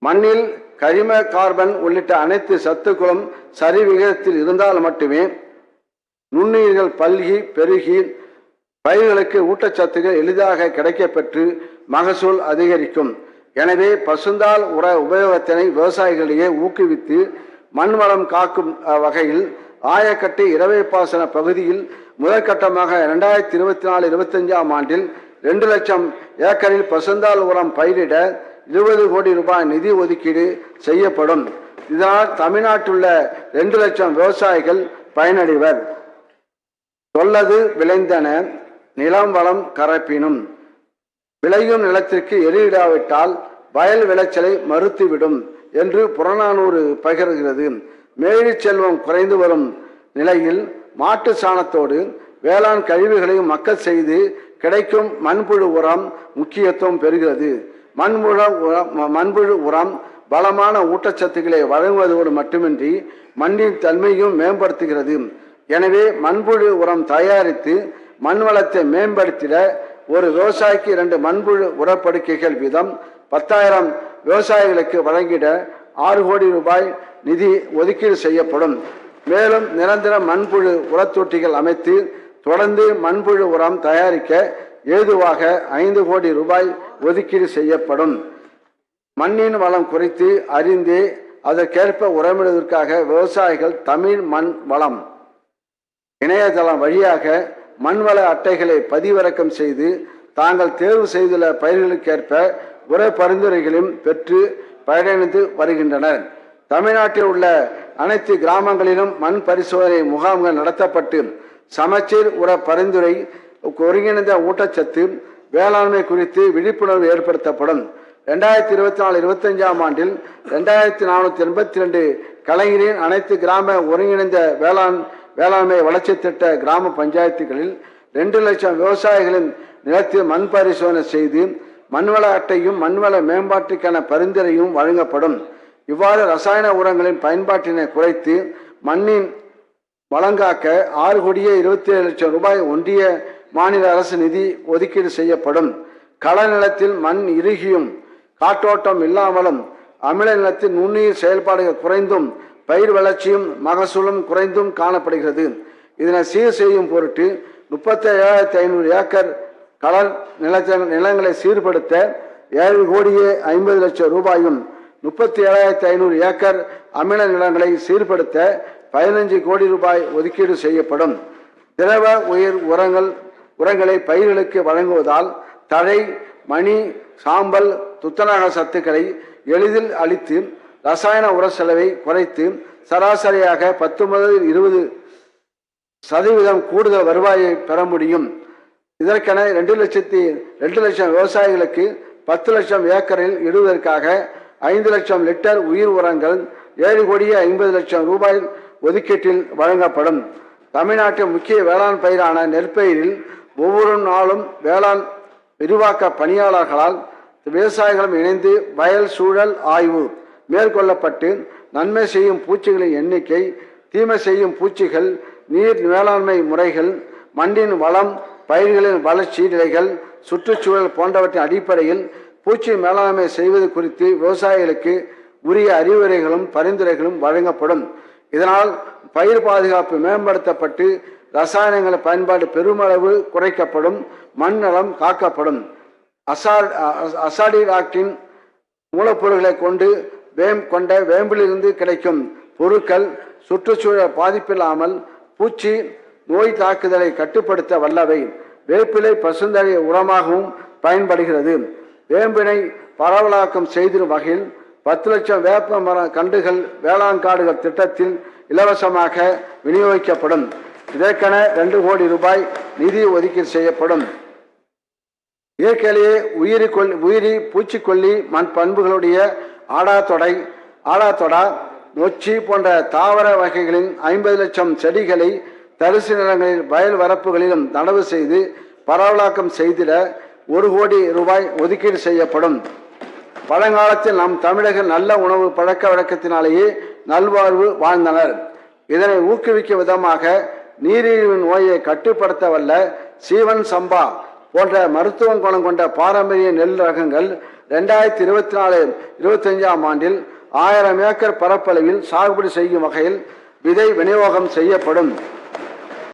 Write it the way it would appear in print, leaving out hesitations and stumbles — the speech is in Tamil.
மண்ணில் கரிம, கார்பன் உள்ளிட்ட அனைத்து சத்துக்களும் சரி விகிதத்தில் இருந்தால் மட்டுமே நுண்ணுயிர்கள் பல்கி பெருகி பயிர்களுக்கு ஊட்டச்சத்துகள் எளிதாக கிடைக்கப்பெற்று மகசூல் அதிகரிக்கும். எனவே பசுந்தாள் உர உபயோகத்தினை விவசாயிகளிடையே ஊக்குவித்து மண் வளம் காக்கும் வகையில் ஆயக்கட்டு இரவை பாசன பகுதியில் முதற்கட்டமாக 2024-25 ஆண்டில் 2 லட்சம் ஏக்கரில் பசுந்தாள் உரம் பயிரிட 20 கோடி ரூபாய் நிதி ஒதுக்கீடு செய்யப்படும். இதனால் தமிழ்நாட்டில் உள்ள 2 லட்சம் விவசாயிகள் பயனடைவர். சொல்லது விளைந்தன நிலம் வளம் கரப்பினும், விளையும் நிலத்திற்கு எரியிடாவிட்டால் வயல் விளைச்சலை மறுத்துவிடும் என்று புறநானூறு பகிர்கிறது. மேலி செல்வம் குறைந்து வரும் நிலையில் மாட்டு சாணத்தோடு வேளாண் கழிவுகளையும் மக்கள் செய்து கிடைக்கும் மண்புழு உரம் முக்கியத்துவம் பெறுகிறது. மண்புழு உரம் பலமான ஊட்டச்சத்துக்களை வழங்குவதோடு மட்டுமின்றி மண்ணின் தன்மையும் மேம்படுத்துகிறது. எனவே மண்புழு உரம் தயாரித்து மண் வளத்தை மேம்படுத்திட ஒரு விவசாயிக்கு 2 மண்புழு உரப்படுக்கைகள் வீதம் 10,000 விவசாயிகளுக்கு வழங்கிட 6 கோடி ரூபாய் நிதி ஒதுக்கீடு செய்யப்படும். மேலும் நிரந்தர மண்புழு உரத்தொட்டிகள் அமைத்து தொடர்ந்து மண்புழு உரம் தயாரிக்க ஏதுவாக 5 கோடி ரூபாய் ஒதுக்கீடு செய்யப்படும். மண்ணின் வளம் குறித்து அறிந்தே அதற்கேற்ப உரமிடுவதற்காக விவசாயிகள் தமிழ் மண் வளம் இணையதளம் வழியாக மண்வள அட்டைகளை பதிவிறக்கம் செய்து தாங்கள் தேர்வு செய்துள்ள பயிர்களுக்கேற்ப உர பரிந்துரைகளையும் பெற்று பயனடைந்து வருகின்றனர். தமிழ்நாட்டில் உள்ள அனைத்து கிராமங்களிலும் மண் பரிசோதனை முகாம்கள் நடத்தப்பட்டு சமச்சீர் உர பரிந்துரை, ஒருங்கிணைந்த ஊட்டச்சத்து வேளாண்மை குறித்து விழிப்புணர்வு ஏற்படுத்தப்படும். 2024-25 ஆண்டில் 2482 கலைஞரின் அனைத்து கிராம ஒருங்கிணைந்த வேளாண்மை வளர்ச்சி திட்ட கிராம பஞ்சாயத்துகளில் 2 லட்சம் விவசாயிகளின் நிலத்தில் மண் பரிசோதனை செய்து மண்வள அட்டையும் மண்வள மேம்பாட்டுக்கான பரிந்துரையும் வழங்கப்படும். இவ்வாறு ரசாயன உரங்களின் பயன்பாட்டினை குறைத்து மண்ணின் வளங்காக்க 6,27 லட்சம் ரூபாய் ஒன்றிய மாநில அரசு நிதி ஒதுக்கீடு செய்யப்படும். கள நிலத்தில் மண் இறுகியும் காற்றோட்டம் இல்லாமலும் அமில நிலத்தில் நுண்ணுயிர் செயல்பாடுகள் குறைந்தும் பயிர் வளர்ச்சியும் மகசூலும் குறைந்தும் காணப்படுகிறது. இதனை சீர் செய்யும் பொருட்டு 37,500 ஏக்கர் கள நிலங்களை சீர்படுத்த 7,50 லட்சம் ரூபாயும், 37,500 ஏக்கர் அமில நிலங்களை சீர்படுத்த 15 கோடி ரூபாய் ஒதுக்கீடு செய்யப்படும். திரவ உயிர் உரங்களை பயிர்களுக்கு வழங்குவதால் தழை, மணி, சாம்பல், துத்தநாக சத்துக்களை எளிதில் அளித்து ரசாயன உர செலவை குறைத்து சராசரியாக 19-20% கூடுதல் வருவாயை பெற முடியும். இதற்கென 2 லட்சம் விவசாயிகளுக்கு 10 லட்சம் ஏக்கரில் இடுவதற்காக 5 லட்சம் லிட்டர் உயிர் உரங்கள் 7,50 லட்சம் ரூபாய் ஒதுக்கீட்டில் வழங்கப்படும். தமிழ்நாட்டின் முக்கிய வேளாண் பயிரான நெற்பயிரில் ஒவ்வொரு நாளும் வேளாண் விரிவாக்க பணியாளர்களால் விவசாயிகளும் இணைந்து வயல் சூழல் ஆய்வு மேற்கொள்ளப்பட்டு நன்மை செய்யும் பூச்சிகளின் எண்ணிக்கை, தீமை செய்யும் பூச்சிகள், நீர் மேலாண்மை முறைகள், மண்ணின் வளம், பயிர்களின் வளர்ச்சி நிலைகள், சுற்றுச்சூழல் போன்றவற்றின் அடிப்படையில் பூச்சி மேலாண்மை செய்வது குறித்து விவசாயிகளுக்கு உரிய அறிவுரைகளும் பரிந்துரைகளும் வழங்கப்படும். இதனால் பயிர் பாதுகாப்பு மேம்படுத்தப்பட்டு ரசாயனங்கள் பயன்பாடு பெருமளவு குறைக்கப்படும், மண் நலம் காக்கப்படும். அசாடிராக்டின் மூலப்பொருட்களை கொண்ட வேம்பிலிருந்து கிடைக்கும் பொருட்கள் சுற்றுச்சூழல் பாதிப்பில்லாமல் பூச்சி நோய் தாக்குதலை கட்டுப்படுத்த வல்லவை. வேப்பிலை பசுந்தழை உரமாகவும் பயன்படுகிறது. வேம்பினை பரவலாக்கம் செய்திடும் வகையில் 10 லட்சம் வேப்ப மர கண்டுகள் வேளாண் காடுகள் திட்டத்தில் இலவசமாக விநியோகிக்கப்படும். இதற்கென 2 கோடி ரூபாய் நிதி ஒதுக்கீடு செய்யப்படும். இயற்கையிலேயே உயிரி பூச்சிக்கொல்லி மண் பண்புகளுடைய ஆடாத்தொடா, நொச்சி போன்ற தாவர வகைகளின் 50 லட்சம் செடிகளை தரிசு நிலங்களில் வயல் வரப்புகளிலும் நடவு செய்து பரவலாக்கம் செய்திட 1 கோடி ரூபாய் ஒதுக்கீடு செய்யப்படும். பழங்காலத்தில் நம் தமிழர்கள் நல்ல உணவு பழக்க வழக்கத்தினாலேயே நல்வாழ்வு வாழ்ந்தனர். இதனை ஊக்குவிக்கும் விதமாக நீரிழிவு நோயை கட்டுப்படுத்த வல்ல சீவன் சம்பா போன்ற மருத்துவ குணம் கொண்ட பாரம்பரிய நெல் ரகங்கள் 2024-25 ஆண்டில் 1000 ஏக்கர் பரப்பளவில் சாகுபடி செய்யும் வகையில் விதை விநியோகம் செய்யப்படும்.